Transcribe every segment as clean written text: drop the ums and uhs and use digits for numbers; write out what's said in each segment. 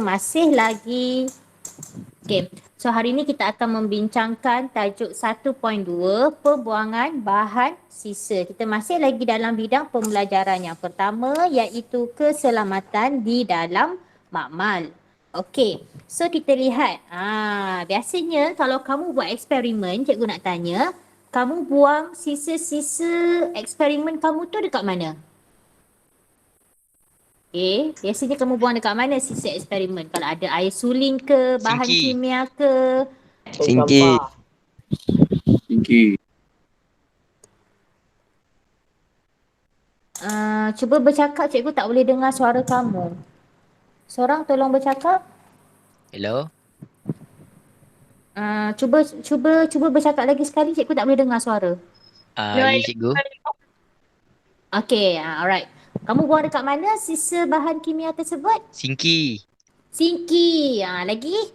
masih lagi. Okay. So hari ini kita akan membincangkan tajuk 1.2 pembuangan bahan sisa. Kita masih lagi dalam bidang pembelajaran yang pertama iaitu keselamatan di dalam makmal. Okey. So kita lihat. Biasanya kalau kamu buat eksperimen, cikgu nak tanya, kamu buang sisa-sisa eksperimen kamu tu dekat mana? Okay, biasanya kamu buang dekat mana sisa eksperimen? Kalau ada air suling ke, bahan Singki. kimia ke? Singki. Cuba bercakap, cikgu tak boleh dengar suara kamu. Seorang tolong bercakap. Hello. Cuba bercakap lagi sekali, cikgu tak boleh dengar suara. Ya cikgu. Okay, alright. Kamu buang dekat mana sisa bahan kimia tersebut? Singki. Singki. Lagi?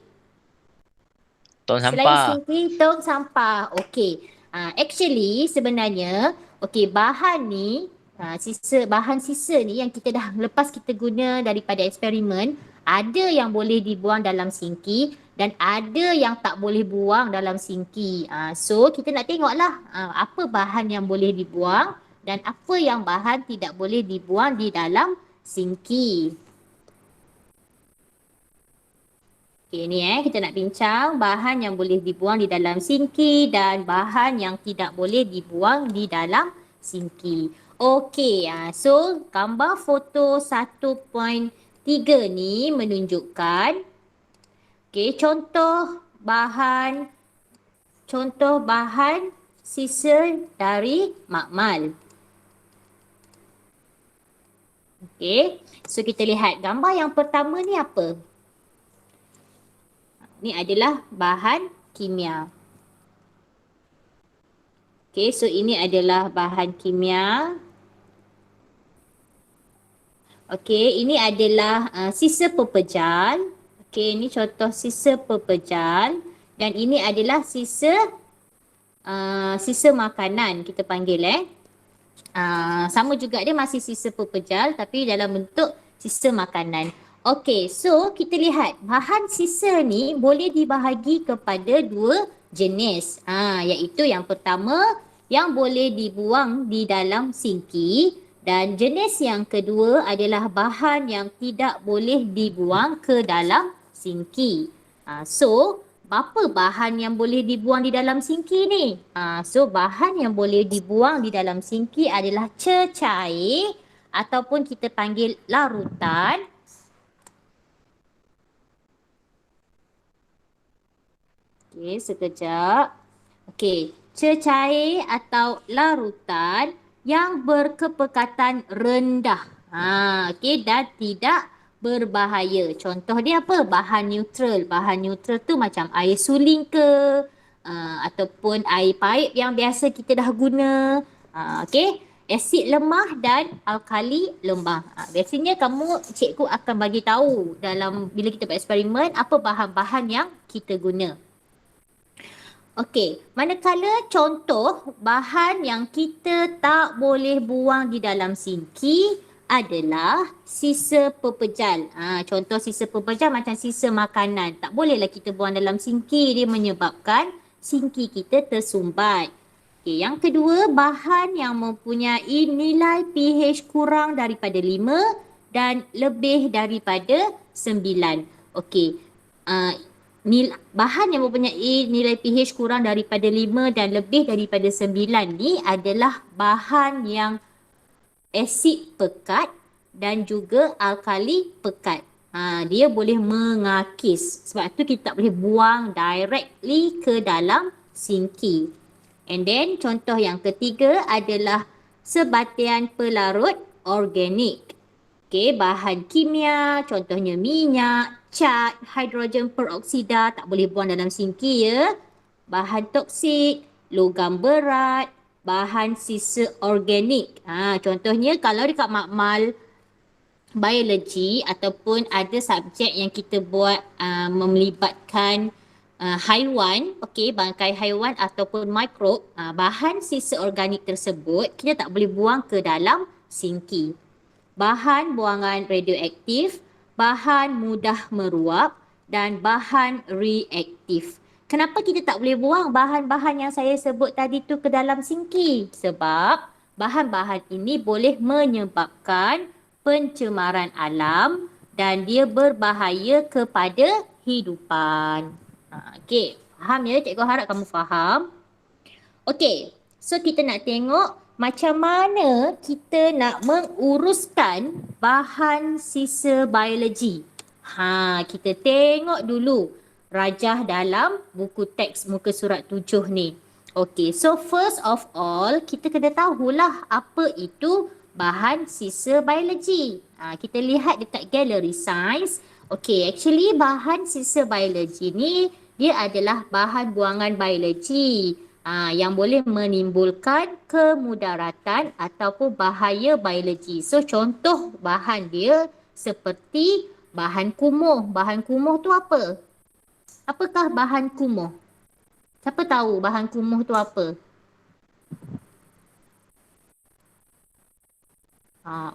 Tong Selain sampah. singki, tong sampah. Okey. Actually sebenarnya, okey, bahan ni, bahan sisa ni yang kita dah lepas kita guna daripada eksperimen, ada yang boleh dibuang dalam singki dan ada yang tak boleh buang dalam singki. So kita nak tengoklah apa bahan yang boleh dibuang dan apa yang bahan tidak boleh dibuang di dalam singki. Okay, ni kita nak bincang bahan yang boleh dibuang di dalam singki dan bahan yang tidak boleh dibuang di dalam singki. Okey, so gambar foto 1.3 ni menunjukkan contoh bahan sisa dari makmal. Okey, so kita lihat gambar yang pertama ni apa? Ni adalah bahan kimia. Okey, so ini adalah bahan kimia. Okey, ini adalah sisa pepejal. Okey, ini contoh sisa pepejal dan ini adalah sisa makanan kita panggil sama juga dia masih sisa pepejal tapi dalam bentuk sisa makanan. Okey, so kita lihat bahan sisa ni boleh dibahagi kepada dua jenis. Iaitu yang pertama yang boleh dibuang di dalam singki dan jenis yang kedua adalah bahan yang tidak boleh dibuang ke dalam singki. So apa bahan yang boleh dibuang di dalam singki ni? So bahan yang boleh dibuang di dalam singki adalah cecair ataupun kita panggil larutan. Okey, sekejap. Okey, cecair atau larutan yang berkepekatan rendah. Okey, dan tidak berbahaya. Contoh dia apa? Bahan neutral. Bahan neutral tu macam air suling ke ataupun air paip yang biasa kita dah guna. Okey, asid lemah dan alkali lemah. Biasanya cikgu akan bagi tahu dalam bila kita buat eksperimen apa bahan-bahan yang kita guna. Okey, manakala contoh bahan yang kita tak boleh buang di dalam singki adalah sisa pepejal. Contoh sisa pepejal macam sisa makanan. Tak bolehlah kita buang dalam singki, dia menyebabkan singki kita tersumbat. Okey, yang kedua, bahan yang mempunyai nilai pH kurang daripada 5 dan lebih daripada 9. Okey, bahan yang mempunyai nilai pH kurang daripada 5 dan lebih daripada 9 ni adalah bahan yang asid pekat dan juga alkali pekat. Dia boleh mengakis. Sebab tu kita tak boleh buang directly ke dalam singki. And then contoh yang ketiga adalah sebatian pelarut organik. Okey, bahan kimia, contohnya minyak, cat, hidrogen peroksida tak boleh buang dalam singki ya. Bahan toksik, logam berat, bahan sisa organik. Contohnya kalau dekat makmal biologi ataupun ada subjek yang kita buat melibatkan haiwan, okey, bangkai haiwan ataupun mikrob, bahan sisa organik tersebut kita tak boleh buang ke dalam singki. Bahan buangan radioaktif, bahan mudah meruap dan bahan reaktif. Kenapa kita tak boleh buang bahan-bahan yang saya sebut tadi tu ke dalam sinki? Sebab bahan-bahan ini boleh menyebabkan pencemaran alam dan dia berbahaya kepada hidupan. Okey, faham ya? Cikgu harap kamu faham. Okey, so kita nak tengok macam mana kita nak menguruskan bahan sisa biologi. Kita tengok dulu rajah dalam buku teks muka surat 7 ni. Okey, so first of all, kita kena tahulah apa itu bahan sisa biologi. Kita lihat dekat gallery science. Okey, actually bahan sisa biologi ni dia adalah bahan buangan biologi yang boleh menimbulkan kemudaratan ataupun bahaya biologi. So contoh bahan dia seperti bahan kumuh. Bahan kumuh tu apa? Apakah bahan kumuh? Siapa tahu bahan kumuh tu apa?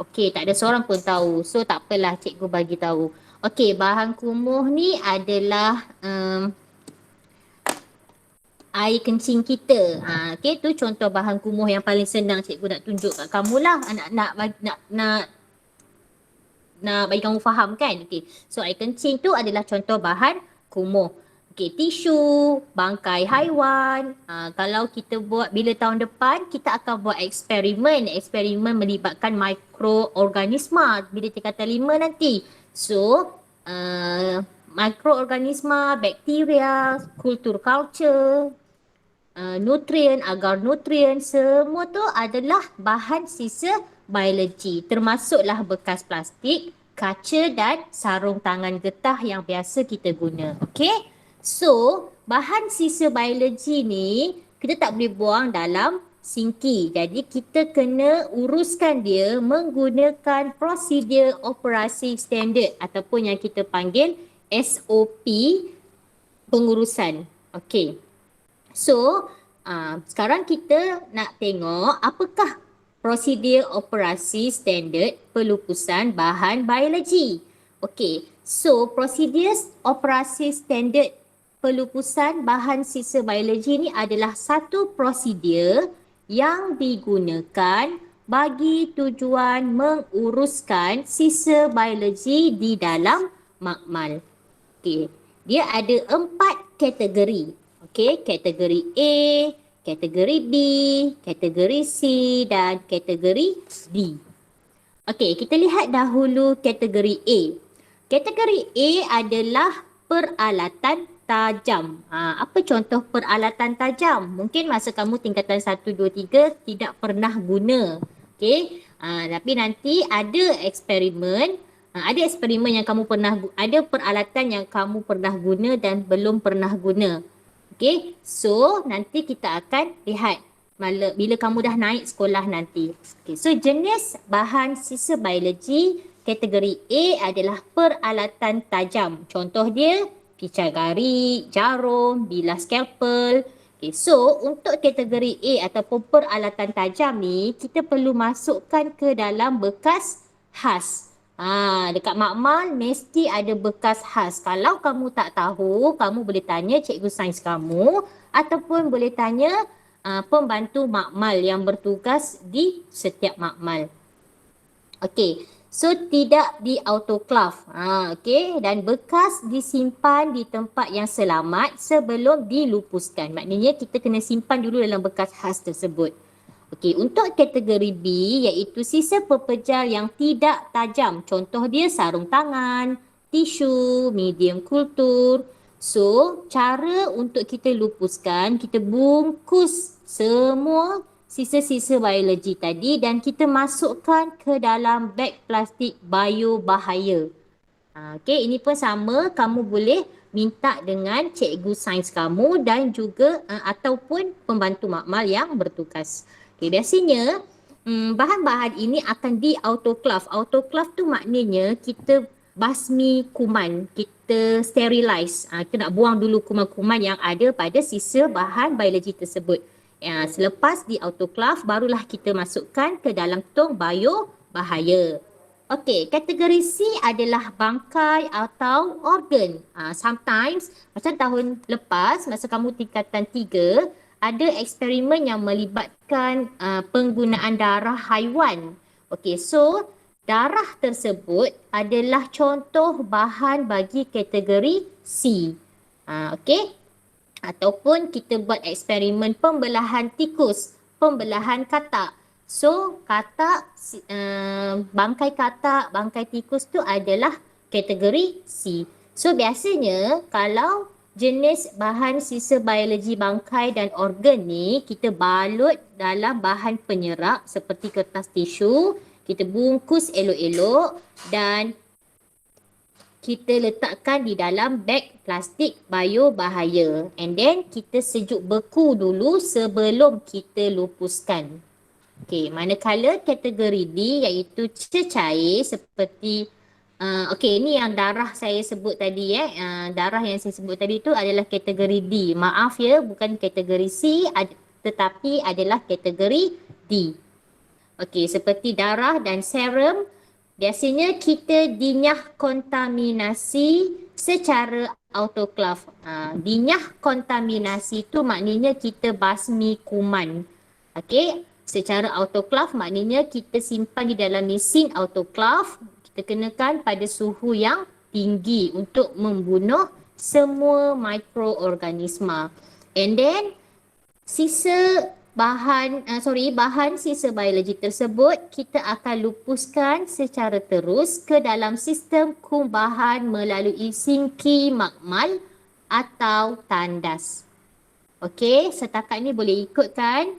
Okey, tak ada seorang pun tahu. So tak apalah, cikgu bagi tahu. Okey, bahan kumuh ni adalah air kencing kita. Okey, tu contoh bahan kumuh yang paling senang cikgu nak tunjuk kat kamu lah. Nak bagi kamu faham kan? Okey. So air kencing tu adalah contoh bahan kumuh. Okey, tisu, bangkai haiwan. Kalau kita buat bila tahun depan kita akan buat eksperimen. Eksperimen melibatkan mikroorganisma bila tingkatan 5 nanti. So mikroorganisma, bakteria, kultur culture, nutrien, agar nutrien, semua tu adalah bahan sisa biologi. Termasuklah bekas plastik, kaca dan sarung tangan getah yang biasa kita guna. Okey? So, bahan sisa biologi ni kita tak boleh buang dalam sinki. Jadi kita kena uruskan dia menggunakan prosedur operasi standard ataupun yang kita panggil SOP pengurusan. Okey. So, sekarang kita nak tengok apakah prosedur operasi standard pelupusan bahan biologi. Okey, so prosedur operasi standard pelupusan bahan sisa biologi ni adalah satu prosedur yang digunakan bagi tujuan menguruskan sisa biologi di dalam makmal. Okey, dia ada 4 kategori. Okey, kategori A, kategori B, kategori C dan kategori D. Okey, kita lihat dahulu kategori A. Kategori A adalah peralatan tajam. Apa contoh peralatan tajam? Mungkin masa kamu tingkatan 1, 2, 3 tidak pernah guna. Okey, tapi nanti ada eksperimen. Ada eksperimen yang kamu pernah, ada peralatan yang kamu pernah guna dan belum pernah guna. Okey, so nanti kita akan lihat bila kamu dah naik sekolah nanti. Okey, so jenis bahan sisa biologi kategori A adalah peralatan tajam. Contoh dia picai garik, jarum, bilah skalpel. Okay, so untuk kategori A ataupun peralatan tajam ni, kita perlu masukkan ke dalam bekas khas. Dekat makmal mesti ada bekas khas. Kalau kamu tak tahu, kamu boleh tanya cikgu sains kamu ataupun boleh tanya pembantu makmal yang bertugas di setiap makmal. Okey. So tidak di autoclave. Okey, dan bekas disimpan di tempat yang selamat sebelum dilupuskan. Maknanya kita kena simpan dulu dalam bekas khas tersebut. Okey, untuk kategori B iaitu sisa pepejal yang tidak tajam. Contoh dia sarung tangan, tisu, medium kultur. So, cara untuk kita lupuskan, kita bungkus semua sisa-sisa biologi tadi dan kita masukkan ke dalam beg plastik biobahaya. Okey, ini pun sama, kamu boleh minta dengan cikgu sains kamu dan juga ataupun pembantu makmal yang bertugas. Okey, biasanya bahan-bahan ini akan di autoclave. Autoclave tu maknanya kita basmi kuman, kita sterilize. Kita nak buang dulu kuman-kuman yang ada pada sisa bahan biologi tersebut. Selepas di autoclave barulah kita masukkan ke dalam tong bio bahaya. Okey, kategori C adalah bangkai atau organ. Sometimes, macam tahun lepas, masa kamu tingkatan 3, ada eksperimen yang melibatkan penggunaan darah haiwan. Okey, so darah tersebut adalah contoh bahan bagi kategori C. Okey, ataupun kita buat eksperimen pembelahan tikus, pembelahan katak. So, katak, bangkai katak, bangkai tikus tu adalah kategori C. So, biasanya kalau jenis bahan sisa biologi bangkai dan organ ni kita balut dalam bahan penyerap seperti kertas tisu, kita bungkus elok-elok dan kita letakkan di dalam beg plastik biobahaya. And then kita sejuk beku dulu sebelum kita lupuskan. Okey, manakala kategori D iaitu cecair seperti ni yang darah saya sebut tadi darah yang saya sebut tadi tu adalah kategori D. Maaf ya, bukan kategori C tetapi adalah kategori D. Okey, seperti darah dan serum, biasanya kita dinyah kontaminasi secara autoklav. Dinyah kontaminasi tu maknanya kita basmi kuman. Okey, secara autoklav maknanya kita simpan di dalam mesin autoklav, kita kenakan pada suhu yang tinggi untuk membunuh semua mikroorganisma. And then sisa bahan sisa biologi tersebut kita akan lupuskan secara terus ke dalam sistem kumbahan melalui sinki makmal atau tandas. Okey, setakat ni boleh ikut kan?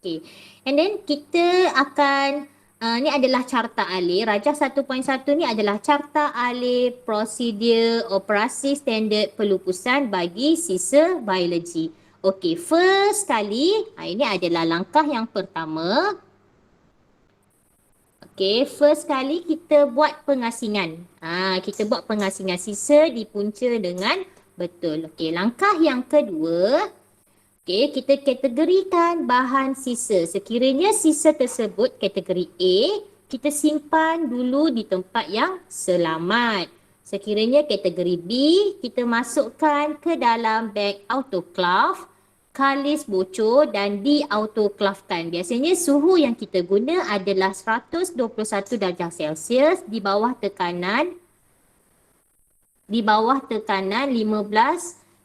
Okey. And then kita akan ni adalah carta alih. Rajah 1.1 ni adalah carta alih prosedur operasi standard pelupusan bagi sisa biologi. Okey, first kali, ini adalah langkah yang pertama. Okey, first kali kita buat pengasingan. Kita buat pengasingan sisa dipunca dengan betul. Okey, langkah yang kedua, okey, kita kategorikan bahan sisa. Sekiranya sisa tersebut kategori A, kita simpan dulu di tempat yang selamat. Sekiranya kategori B, kita masukkan ke dalam beg autoklav, kalis bocor dan diautoklavkan. Biasanya suhu yang kita guna adalah 121 darjah Celsius di bawah tekanan 15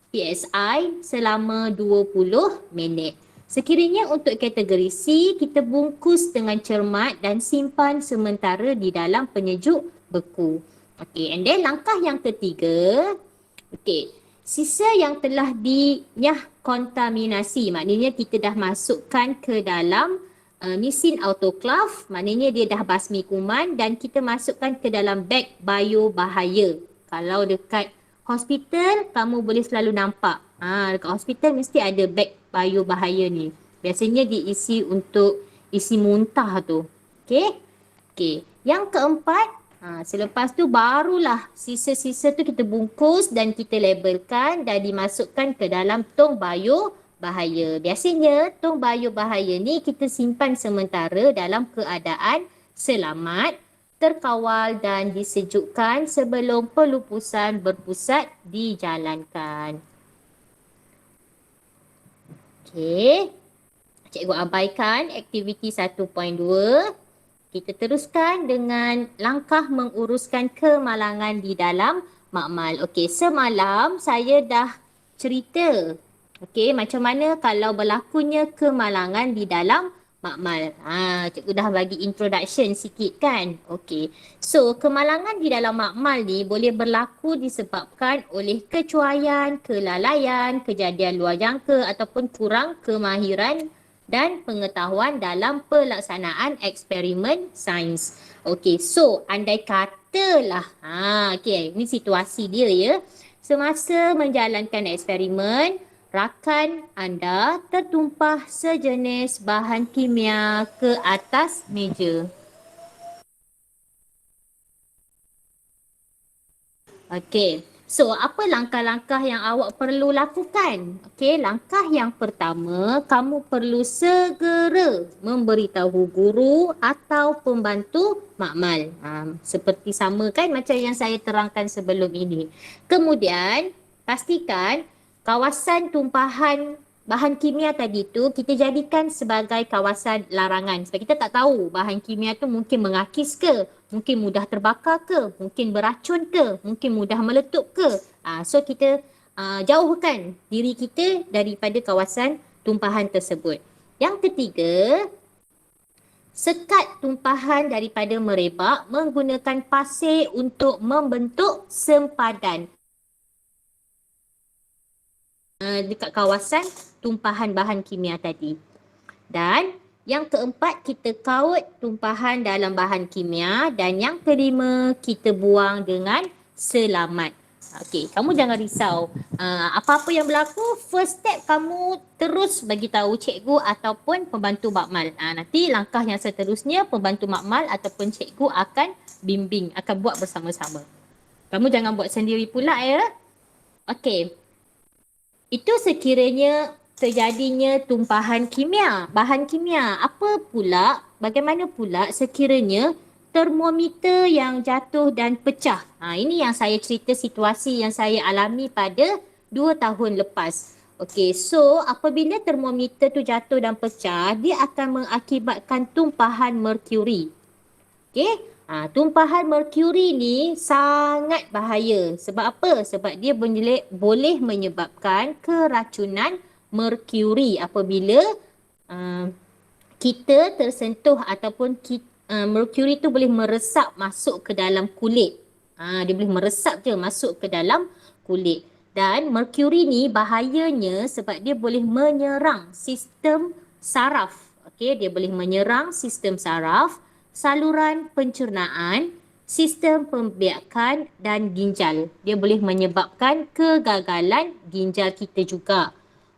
PSI selama 20 minit. Sekiranya untuk kategori C, kita bungkus dengan cermat dan simpan sementara di dalam penyejuk beku. Okey, and then langkah yang ketiga, okey, sisa yang telah dinyah kontaminasi, maknanya kita dah masukkan ke dalam mesin autoklav, maknanya dia dah basmi kuman dan kita masukkan ke dalam beg biobahaya. Kalau dekat hospital, kamu boleh selalu nampak. Dekat hospital mesti ada beg biobahaya ni. Biasanya diisi untuk isi muntah tu. Okey? Okey. Yang keempat, selepas tu barulah sisa-sisa tu kita bungkus dan kita labelkan dan dimasukkan ke dalam tong biobahaya. Biasanya tong biobahaya ni kita simpan sementara dalam keadaan selamat, terkawal dan disejukkan sebelum pelupusan berpusat dijalankan. Okey. Cikgu abaikan aktiviti 1.2. Kita teruskan dengan langkah menguruskan kemalangan di dalam makmal. Okey, semalam saya dah cerita. Okey, macam mana kalau berlakunya kemalangan di dalam makmal. Cikgu dah bagi introduction sikit kan. Okey. So, kemalangan di dalam makmal ni boleh berlaku disebabkan oleh kecuaian, kelalaian, kejadian luar jangka ataupun kurang kemahiran dan pengetahuan dalam pelaksanaan eksperimen sains. Okey, so andai katalah, okey, ini situasi dia ya. Semasa menjalankan eksperimen, rakan anda tertumpah sejenis bahan kimia ke atas meja. Okey, So, apa langkah-langkah yang awak perlu lakukan? Okey, langkah yang pertama, kamu perlu segera memberitahu guru atau pembantu makmal. Seperti sama kan macam yang saya terangkan sebelum ini. Kemudian, pastikan kawasan tumpahan bahan kimia tadi tu kita jadikan sebagai kawasan larangan. Sebab kita tak tahu bahan kimia tu mungkin mengakis ke, mungkin mudah terbakar ke, mungkin beracun ke, mungkin mudah meletup ke. So kita jauhkan diri kita daripada kawasan tumpahan tersebut. Yang ketiga, sekat tumpahan daripada merebak menggunakan pasir untuk membentuk sempadan dekat kawasan tumpahan bahan kimia tadi. Dan yang keempat, kita kaut tumpahan dalam bahan kimia. Dan yang kelima, kita buang dengan selamat. Okey, kamu jangan risau. Apa-apa yang berlaku, first step kamu terus bagi tahu cikgu ataupun pembantu makmal. Nanti langkah yang seterusnya, pembantu makmal ataupun cikgu akan bimbing, akan buat bersama-sama. Kamu jangan buat sendiri pula ya. Okey. Itu sekiranya terjadinya tumpahan kimia, bahan kimia. Bagaimana pula sekiranya termometer yang jatuh dan pecah? Ini yang saya cerita situasi yang saya alami pada 2 tahun lepas. Okey, so apabila termometer tu jatuh dan pecah, dia akan mengakibatkan tumpahan merkuri. Okey, tumpahan merkuri ni sangat bahaya. Sebab apa? Sebab dia boleh menyebabkan keracunan merkuri apabila kita tersentuh ataupun merkuri tu boleh meresap masuk ke dalam kulit. Dia boleh meresap je masuk ke dalam kulit. Dan merkuri ni bahayanya sebab dia boleh menyerang sistem saraf. Okey, dia boleh menyerang sistem saraf, saluran pencernaan, sistem pembiakan dan ginjal. Dia boleh menyebabkan kegagalan ginjal kita juga.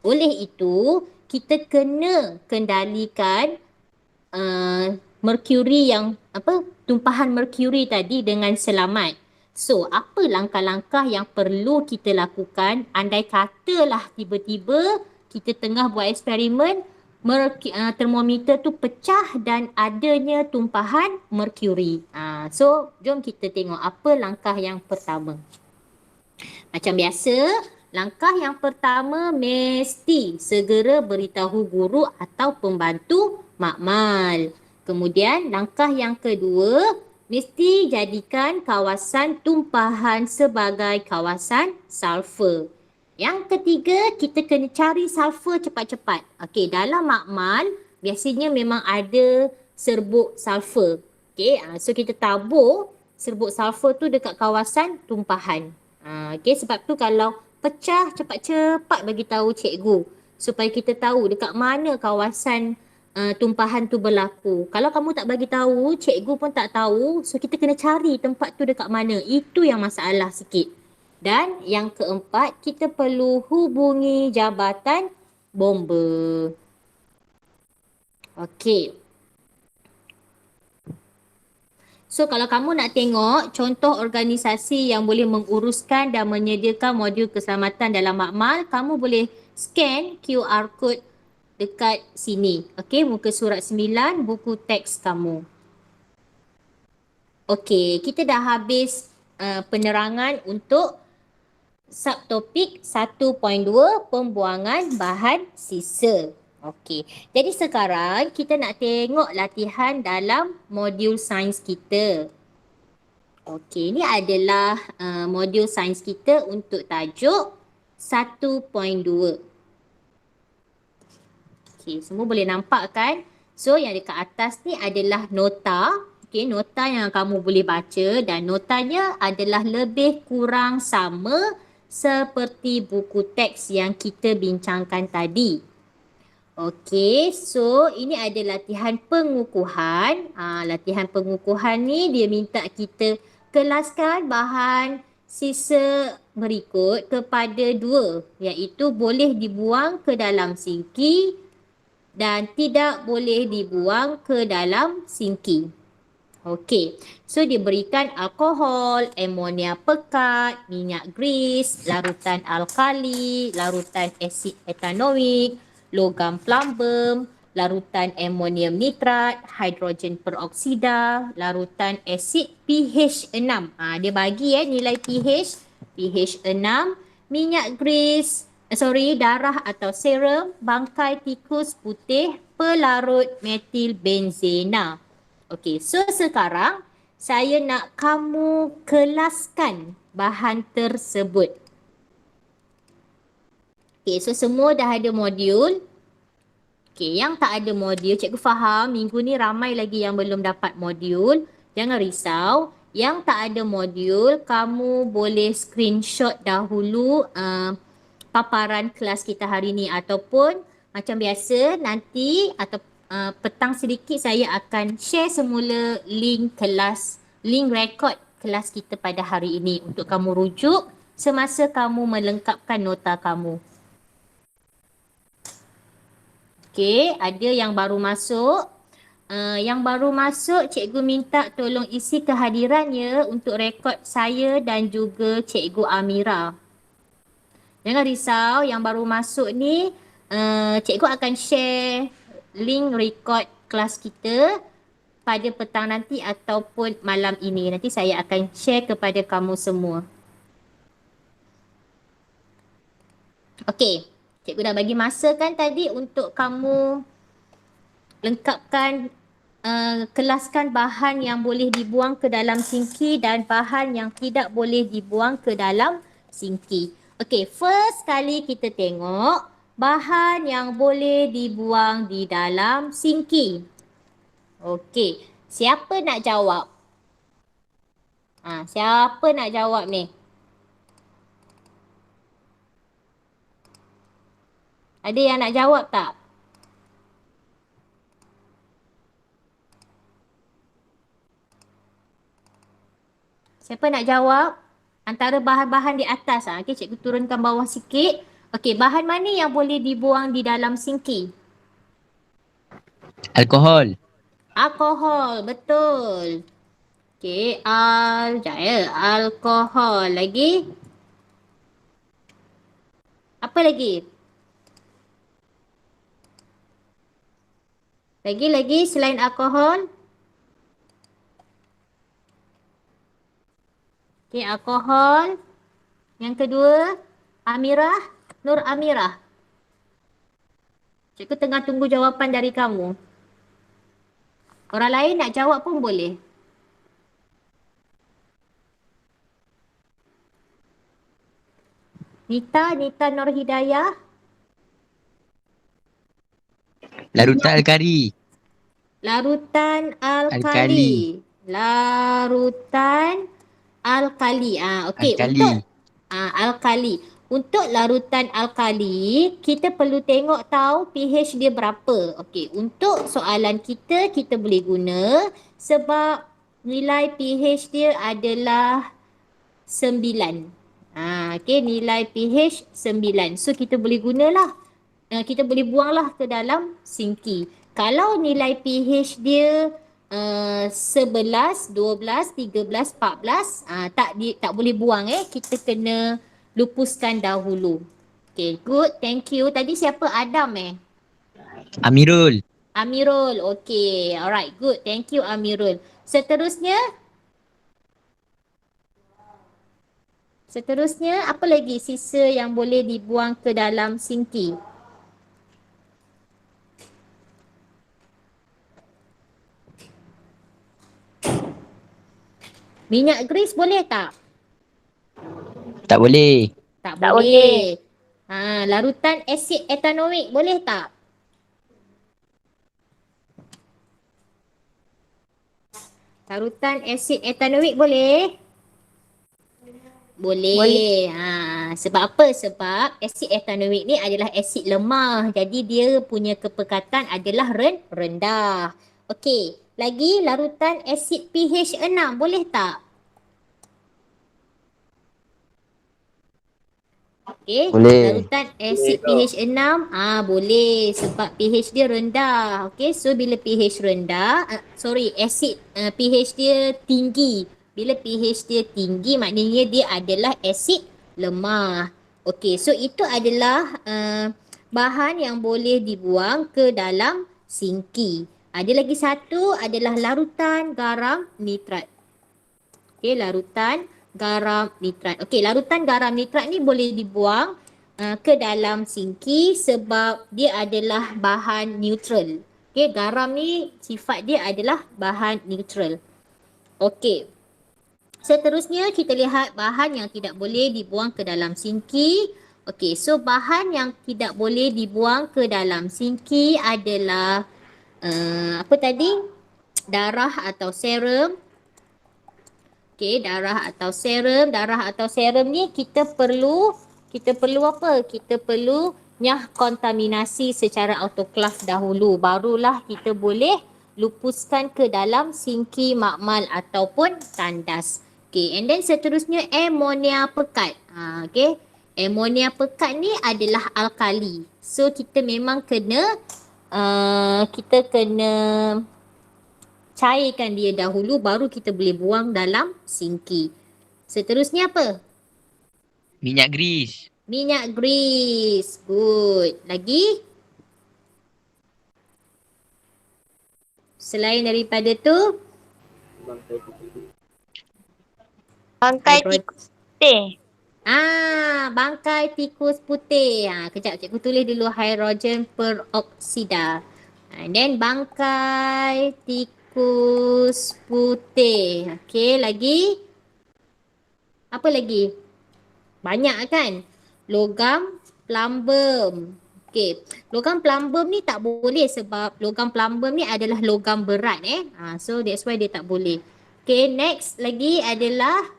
Oleh itu, kita kena kendalikan tumpahan merkuri tadi dengan selamat. So, apa langkah-langkah yang perlu kita lakukan? Andai katalah tiba-tiba kita tengah buat eksperimen, termometer tu pecah dan adanya tumpahan merkuri. So, jom kita tengok apa langkah yang pertama. Macam biasa, langkah yang pertama mesti segera beritahu guru atau pembantu makmal. Kemudian langkah yang kedua, mesti jadikan kawasan tumpahan sebagai kawasan sulfur. Yang ketiga, kita kena cari sulfur cepat-cepat. Okey, dalam makmal biasanya memang ada serbuk sulfur. Okey, so kita tabur serbuk sulfur tu dekat kawasan tumpahan. Okey, sebab tu kalau pecah cepat-cepat bagi tahu cikgu supaya kita tahu dekat mana kawasan tumpahan tu berlaku. Kalau kamu tak bagi tahu, cikgu pun tak tahu, so kita kena cari tempat tu dekat mana. Itu yang masalah sikit. Dan yang keempat, kita perlu hubungi jabatan bomba. Okey. So kalau kamu nak tengok contoh organisasi yang boleh menguruskan dan menyediakan modul keselamatan dalam makmal, kamu boleh scan QR code dekat sini. Okey, muka surat 9, buku teks kamu. Okey, kita dah habis penerangan untuk subtopik 1.2 pembuangan bahan sisa. Okey, jadi sekarang kita nak tengok latihan dalam modul sains kita. Okey, ini adalah modul sains kita untuk tajuk 1.2. Okey, semua boleh nampak kan? So, yang dekat atas ni adalah nota. Okey, nota yang kamu boleh baca dan notanya adalah lebih kurang sama seperti buku teks yang kita bincangkan tadi. Okey, so ini ada latihan pengukuhan. Latihan pengukuhan ni dia minta kita kelaskan bahan sisa berikut kepada 2, iaitu boleh dibuang ke dalam sinki dan tidak boleh dibuang ke dalam sinki. Okey, so diberikan alkohol, amonia pekat, minyak gris, larutan alkali, larutan asid etanoik, logam plumbum, larutan amonium nitrat, hidrogen peroksida, larutan asid pH 6. Dia bagi nilai pH 6, minyak gris, darah atau serum, bangkai tikus putih, pelarut metil benzena. Okey, so sekarang saya nak kamu kelaskan bahan tersebut. Okey, so semua dah ada modul. Okey, yang tak ada modul, cikgu faham minggu ni ramai lagi yang belum dapat modul. Jangan risau. Yang tak ada modul, kamu boleh screenshot dahulu paparan kelas kita hari ni ataupun macam biasa nanti atau petang sedikit saya akan share semula link kelas, link rekod kelas kita pada hari ini untuk kamu rujuk semasa kamu melengkapkan nota kamu. Okey, ada yang baru masuk. Yang baru masuk, cikgu minta tolong isi kehadirannya untuk rekod saya dan juga cikgu Amira. Jangan risau, yang baru masuk ni, cikgu akan share link rekod kelas kita pada petang nanti ataupun malam ini. Nanti saya akan share kepada kamu semua. Okey, cikgu dah bagi masa kan tadi untuk kamu lengkapkan, kelaskan bahan yang boleh dibuang ke dalam sinki dan bahan yang tidak boleh dibuang ke dalam sinki. Okey, first kali kita tengok bahan yang boleh dibuang di dalam sinki. Okey, siapa nak jawab? Siapa nak jawab ni? Ada yang nak jawab tak? Siapa nak jawab? Antara bahan-bahan di atas. Okey, cikgu turunkan bawah sikit. Okey, bahan mana yang boleh dibuang di dalam sinki? Alkohol. Alkohol, betul. Okey, alkohol. Lagi? Apa lagi? Lagi selain alkohol? Okey, alkohol. Yang kedua, Amirah, Nur Amirah. Cikgu tengah tunggu jawapan dari kamu. Orang lain nak jawab pun boleh. Nita Nur Hidayah. Larutan alkali. Larutan alkali. Larutan alkali. Okey, Alkali. untuk alkali. Untuk larutan alkali, kita perlu tengok tahu pH dia berapa. Okey, untuk soalan kita boleh guna sebab nilai pH dia adalah 9. Okey, nilai pH 9. So kita boleh gunalah. Kita boleh buanglah ke dalam sinki. Kalau nilai pH dia 11, 12, 13, 14, tak boleh buang kita kena lupuskan dahulu. Okay, good. Thank you. Tadi siapa? Adam Amirul. Amirul. Okay. Alright, good. Thank you Amirul. Seterusnya apa lagi sisa yang boleh dibuang ke dalam sinki? Minyak gris boleh tak? Tak boleh. Tak boleh. Larutan asid etanoik boleh tak? Larutan asid etanoik boleh? Boleh. Sebab apa? Sebab asid etanoik ni adalah asid lemah. Jadi dia punya kepekatan adalah rendah. Okey. Lagi larutan asid pH 6 boleh tak? Okey, Boleh. larutan asid pH 6, boleh sebab pH dia rendah. Okey, so bila pH rendah, asid pH dia tinggi. Bila pH dia tinggi maknanya dia adalah asid lemah. Okey, so itu adalah bahan yang boleh dibuang ke dalam sinki. Ada lagi satu adalah larutan garam nitrat. Okey, larutan garam nitrat. Okey, larutan garam nitrat ni boleh dibuang ke dalam sinki sebab dia adalah bahan neutral. Okey, garam ni sifat dia adalah bahan neutral. Okey. Seterusnya kita lihat bahan yang tidak boleh dibuang ke dalam sinki. Okey, so bahan yang tidak boleh dibuang ke dalam sinki adalah apa tadi? Darah atau serum. Okey, darah atau serum ni kita perlu apa? Kita perlu nyah kontaminasi secara autoclave dahulu. Barulah kita boleh lupuskan ke dalam sinki makmal ataupun tandas. Okey, and then seterusnya amonia pekat. Okey. Amonia pekat ni adalah alkali. So kita memang kena cairkan dia dahulu baru kita boleh buang dalam sinki. Seterusnya apa? Minyak grease. Minyak grease. Good. Lagi? Selain daripada tu? Bangkai tikus putih. Bangkai tikus putih. Kejap cikgu tulis dulu hydrogen peroksida. And then bangkai tikus putih. Okey, lagi? Apa lagi? Banyak kan? Logam plumbum. Okey, logam plumbum ni tak boleh sebab logam plumbum ni adalah logam berat so that's why dia tak boleh. Okey, next lagi adalah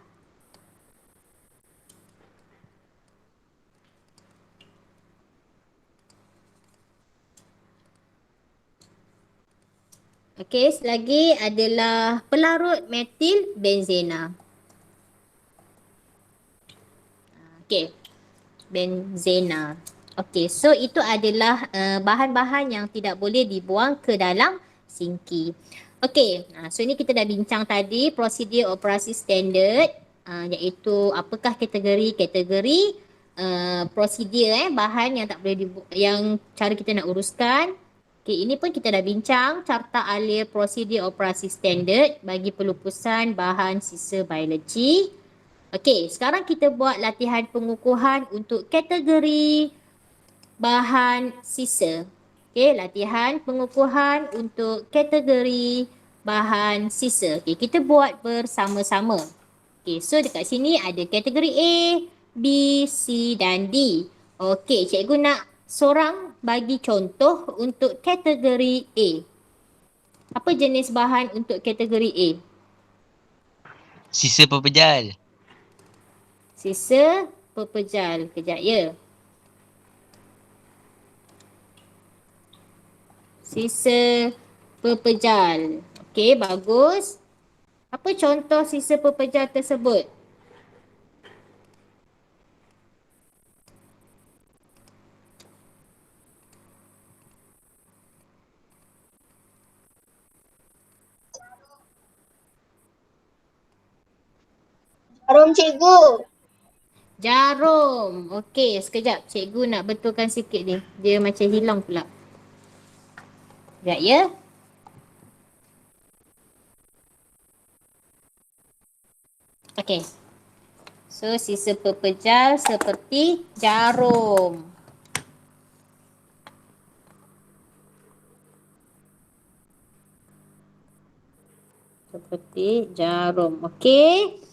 okey, selagi adalah pelarut metil benzena. Okey, benzena. Okey, so itu adalah bahan-bahan yang tidak boleh dibuang ke dalam sinki. Okey, so ini kita dah bincang tadi prosedur operasi standard iaitu apakah kategori prosedur bahan yang tak boleh yang cara kita nak uruskan. Okey, ini pun kita dah bincang carta alir prosedur operasi standard bagi pelupusan bahan sisa biologi. Okey, sekarang kita buat latihan pengukuhan untuk kategori bahan sisa. Okey, latihan pengukuhan untuk kategori bahan sisa. Okey, kita buat bersama-sama. Okey, so dekat sini ada kategori A, B, C dan D. Okey, cikgu nak seorang bagi contoh untuk kategori A. Apa jenis bahan untuk kategori A? Sisa pepejal. Sisa pepejal. Kejap ya. Sisa pepejal. Okey, bagus. Apa contoh sisa pepejal tersebut? Jarum cikgu. Jarum. Okey, sekejap. Cikgu nak betulkan sikit ni. Dia macam hilang pula. Sekejap ya. Okey. So, sisa pepejal seperti jarum. Seperti jarum. Okey.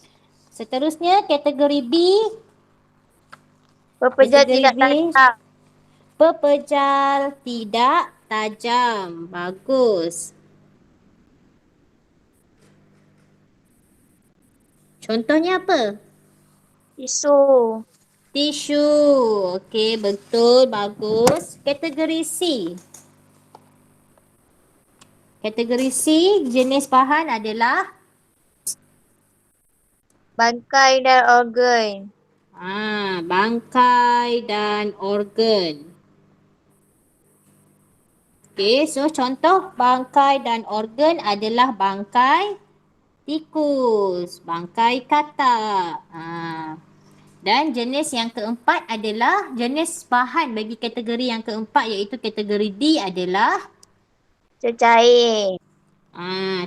Seterusnya kategori B. Pepejal Kategori tidak B. tajam. Pepejal tidak tajam. Bagus. Contohnya apa? Tisu. Tisu. Okey, betul. Bagus. Kategori C. Kategori C, jenis bahan adalah Bangkai dan organ. Bangkai dan organ. Okey, so contoh bangkai dan organ adalah bangkai tikus, bangkai katak. Dan jenis yang keempat adalah jenis bahan bagi kategori yang keempat iaitu kategori D adalah Cecair.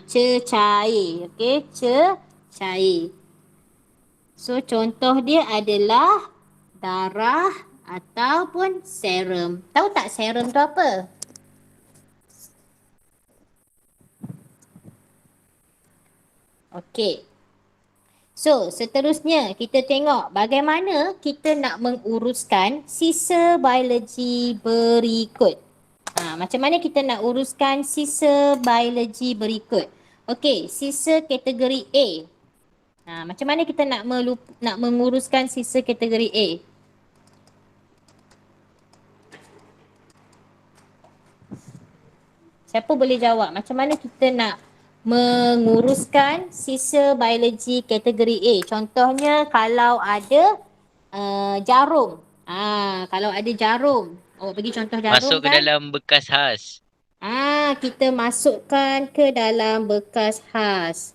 cecair. Okey, cecair. So contoh dia adalah darah ataupun serum. Tahu tak serum tu apa? Okey. So, seterusnya kita tengok bagaimana kita nak menguruskan sisa biologi berikut. Macam mana kita nak uruskan sisa biologi berikut? Okey, sisa kategori A. Macam mana kita nak menguruskan sisa kategori A? Siapa boleh jawab? Macam mana kita nak menguruskan sisa biologi kategori A? Contohnya kalau ada jarum. Kalau ada jarum. Awak bagi contoh jarum Masuk ke kan? dalam bekas khas. Kita masukkan ke dalam bekas khas.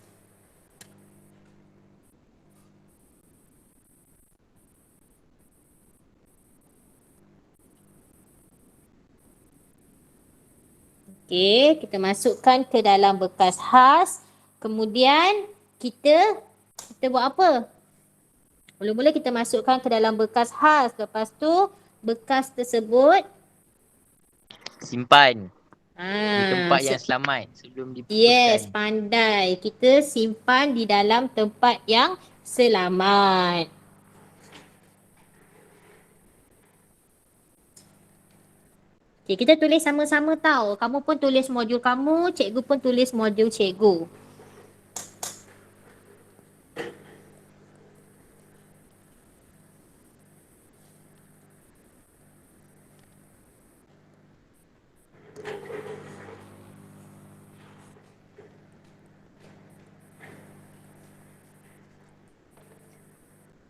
Okey, kita masukkan ke dalam bekas khas. Kemudian kita buat apa? Mula-mula kita masukkan ke dalam bekas khas. Lepas tu bekas tersebut Simpan di tempat yang selamat sebelum dipupuskan. Yes, pandai. Kita simpan di dalam tempat yang selamat. Okay, kita tulis sama-sama tau. Kamu pun tulis modul kamu, cikgu pun tulis modul cikgu.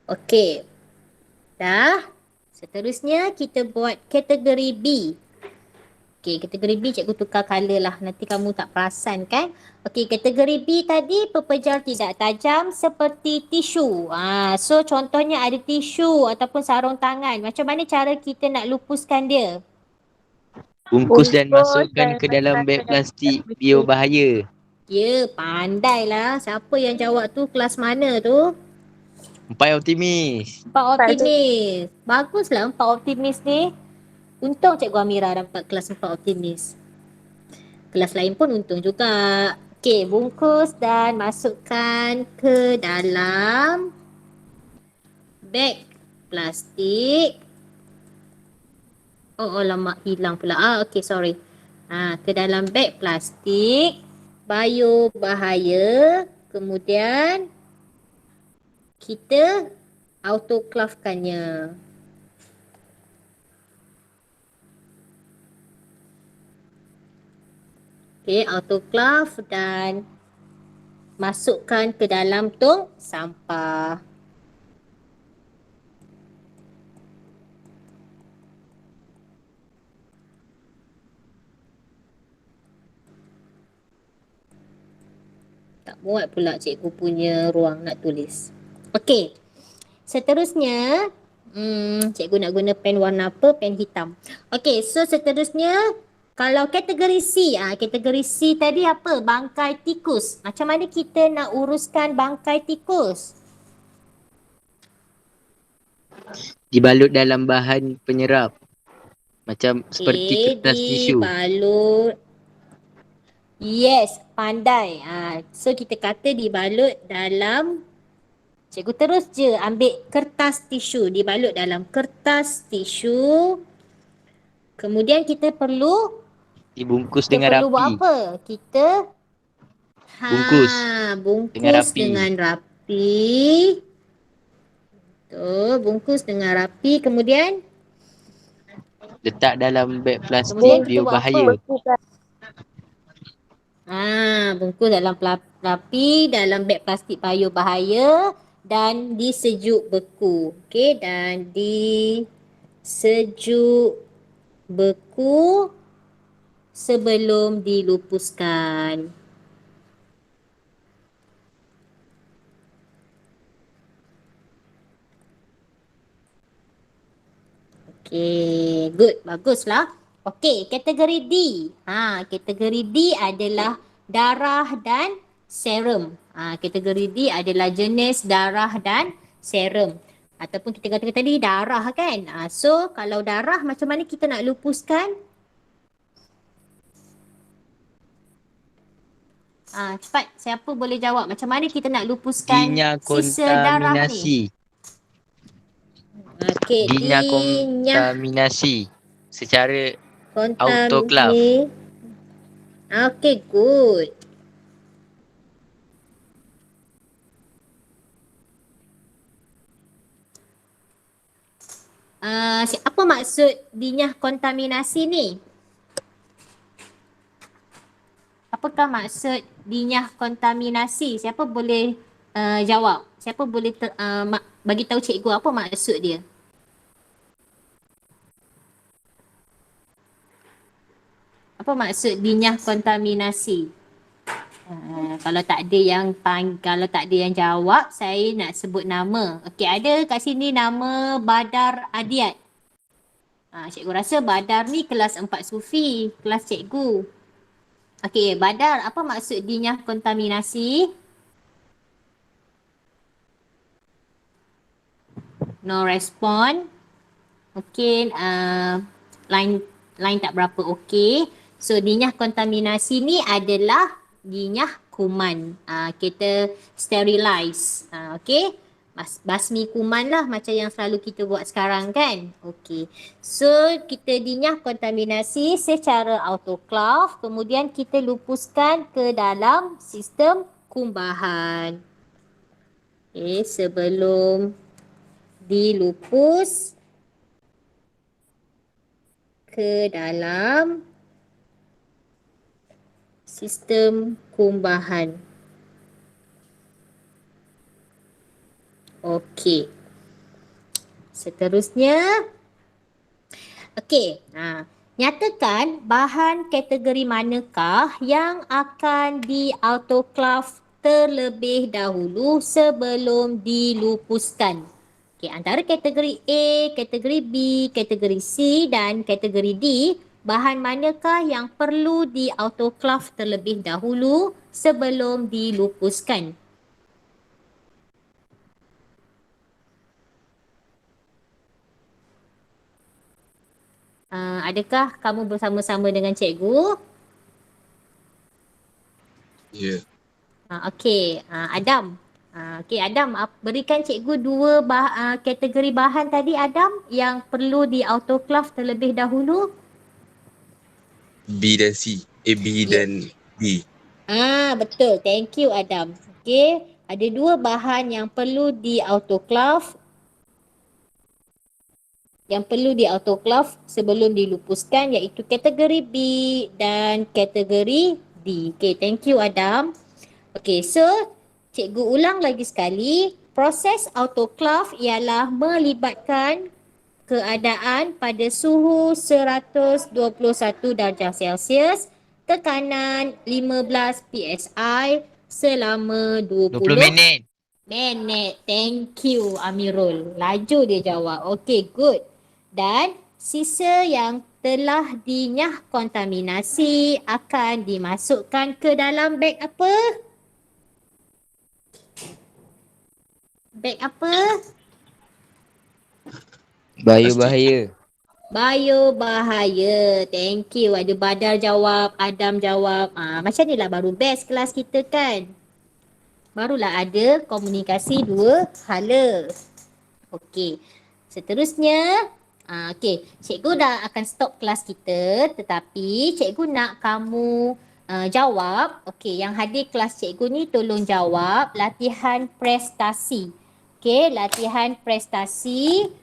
Okey. Dah. Seterusnya kita buat kategori B. Okey, kategori B cikgu tukar colour lah. Nanti kamu tak perasan kan? Okey, kategori B tadi pepejal tidak tajam seperti tisu. So contohnya ada tisu ataupun sarung tangan. Macam mana cara kita nak lupuskan dia? Bungkus dan masukkan ke dalam beg plastik bio bahaya. Ya, pandailah. Siapa yang jawab tu? Kelas mana tu? 4 optimis. 4 optimis. Baguslah 4 optimis ni. Untung Cikgu Amira dapat kelas 4 optimis. Kelas lain pun untung juga. Okey, bungkus dan masukkan ke dalam beg plastik. Oh, lama hilang pula. Okey, sorry. Ke dalam beg plastik bio bahaya. Kemudian kita autoclavekannya. Okey, autoclave dan masukkan ke dalam tong sampah. Tak muat pula cikgu punya ruang nak tulis. Okey. Seterusnya, cikgu nak guna pen warna apa? Pen hitam. Okey, so seterusnya kalau kategori C, kategori C tadi apa? Bangkai tikus. Macam mana kita nak uruskan bangkai tikus? Dibalut dalam bahan penyerap. Macam seperti kertas tisu. Dibalut. Yes, pandai. So kita kata dibalut dalam, cikgu terus je ambil kertas tisu. Dibalut dalam kertas tisu. Kemudian kita perlu dibungkus dengan rapi. Kita perlu buat apa? Kita bungkus dengan rapi. Betul, bungkus dengan rapi. Kemudian letak dalam beg plastik bio bahaya. Bungkus dalam rapi dalam beg plastik bio bahaya. dan di sejuk beku. Okey, dan di sejuk beku sebelum dilupuskan. Okey, good. Baguslah. Okey, kategori D. Kategori D adalah darah dan serum. Kategori D adalah jenis darah dan serum. Ataupun kita katakan tadi darah kan. So, kalau darah macam mana kita nak lupuskan? Cepat, siapa boleh jawab? Macam mana kita nak lupuskan Dinya sisa darah ni? kontaminasi. Okey, Dinya dinyah kontaminasi secara kontam autoclave. ni. Okey, good. Apa maksud dinyah kontaminasi ni? Apakah maksud dinyah kontaminasi? Siapa boleh jawab? Siapa boleh bagi tahu cikgu apa maksud dia? Apa maksud dinyah kontaminasi? Kalau tak ada yang jawab, saya nak sebut nama. Okey, ada kat sini nama Badar Adiat. Cikgu rasa Badar ni kelas 4 Sufi, kelas cikgu. Okey, Badar, apa maksud dinyah kontaminasi? No respond. Mungkin line tak berapa okey. So dinyah kontaminasi ni adalah dinyah kuman. Kita sterilize. Okey. Basmi kuman lah macam yang selalu kita buat sekarang kan. Okey. So kita dinyah kontaminasi secara autoclave, kemudian kita lupuskan ke dalam sistem kumbahan. Okey, sebelum dilupus ke dalam sistem kumbahan. Okey. Seterusnya. Okey. Nyatakan bahan kategori manakah yang akan di-autoclave terlebih dahulu sebelum dilupuskan. Okey, antara kategori A, kategori B, kategori C dan kategori D, bahan manakah yang perlu di-autoclave terlebih dahulu sebelum dilupuskan? Adakah kamu bersama-sama dengan cikgu? Ya. Okey, Adam. Okey, Adam, berikan cikgu dua kategori bahan tadi, Adam, yang perlu di-autoclave terlebih dahulu. B dan C. B dan D. Betul. Thank you, Adam. Okey, ada dua bahan yang perlu di-autoclave. Yang perlu di-autoclave sebelum dilupuskan, iaitu kategori B dan kategori D. Okey, thank you, Adam. Okey, so cikgu ulang lagi sekali. Proses autoclave ialah melibatkan keadaan pada suhu 121 darjah Celsius, tekanan 15 PSI selama 20 20 minit. Thank you, Amirul. Laju dia jawab. Okey, good. Dan sisa yang telah dinyah kontaminasi akan dimasukkan ke dalam beg apa? Beg apa? Bahaya. Biobahaya. Thank you. Ada Badar jawab, Adam jawab. Macam ni lah baru best kelas kita kan. Barulah ada komunikasi dua hala. Okey. Seterusnya, okey, cikgu dah akan stop kelas kita, tetapi cikgu nak kamu jawab. Okey, yang hadir kelas cikgu ni tolong jawab latihan prestasi. Okey, latihan prestasi.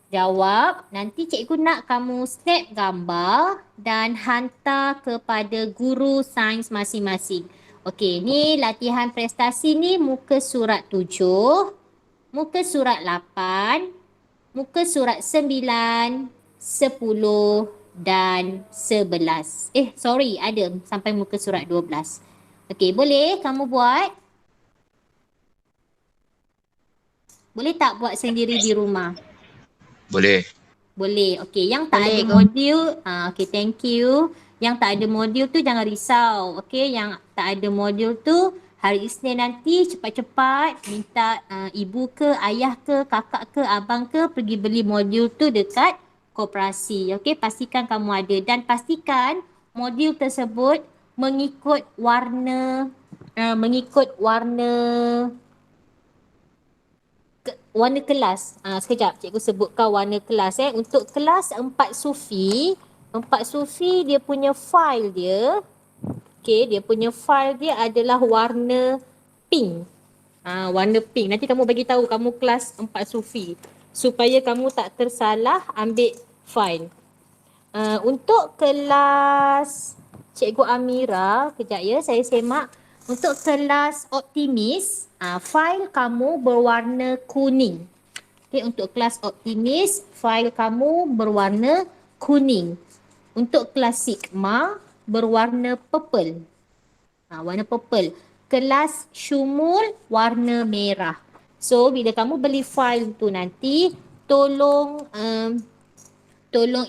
Jawab. Nanti cikgu nak kamu snap gambar dan hantar kepada guru sains masing-masing. Okey, ni latihan prestasi ni muka surat 7, muka surat 8, muka surat 9, 10 dan 11. Sorry, ada sampai muka surat 12. Okey, boleh kamu buat? Boleh tak buat sendiri di rumah? Boleh. Boleh. Okey, yang tak ada Boleh. modul, okey, thank you. Yang tak ada modul tu jangan risau. Okey, yang tak ada modul tu hari Isnin nanti cepat-cepat minta ibu ke, ayah ke, kakak ke, abang ke pergi beli modul tu dekat koperasi. Okey, pastikan kamu ada dan pastikan modul tersebut mengikut warna warna kelas. Sekejap, cikgu sebutkan warna kelas. Untuk kelas 4 Sufi dia punya file dia, dia punya file dia adalah warna pink. Warna pink. Nanti kamu bagi tahu kamu kelas 4 Sufi supaya kamu tak tersalah ambil file. Untuk kelas Cikgu Amira, kejap ya saya semak. Untuk kelas optimis, file kamu berwarna kuning. Okey, untuk kelas optimis, file kamu berwarna kuning. Untuk kelas sigma, berwarna purple. Warna purple. Kelas syumul, warna merah. So, bila kamu beli file tu nanti, tolong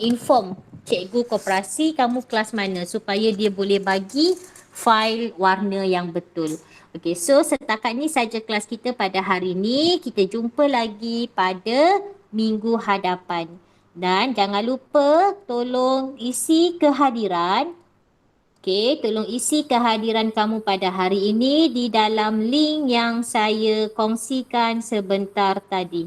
inform cikgu koperasi kamu kelas mana supaya dia boleh bagi file warna yang betul. Okey, so setakat ni saja kelas kita pada hari ni. Kita jumpa lagi pada minggu hadapan. Dan jangan lupa tolong isi kehadiran. Okey, tolong isi kehadiran kamu pada hari ini di dalam link yang saya kongsikan sebentar tadi.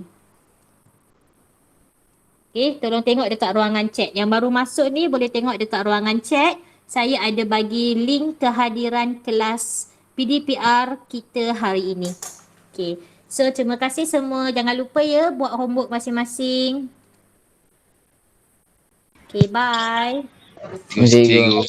Okey, tolong tengok dekat ruangan chat. Yang baru masuk ni boleh tengok dekat ruangan chat. Saya ada bagi link kehadiran kelas PDPR kita hari ini. Okey, so terima kasih semua. Jangan lupa ya buat homework masing-masing. Okey, bye. Terima kasih, cikgu.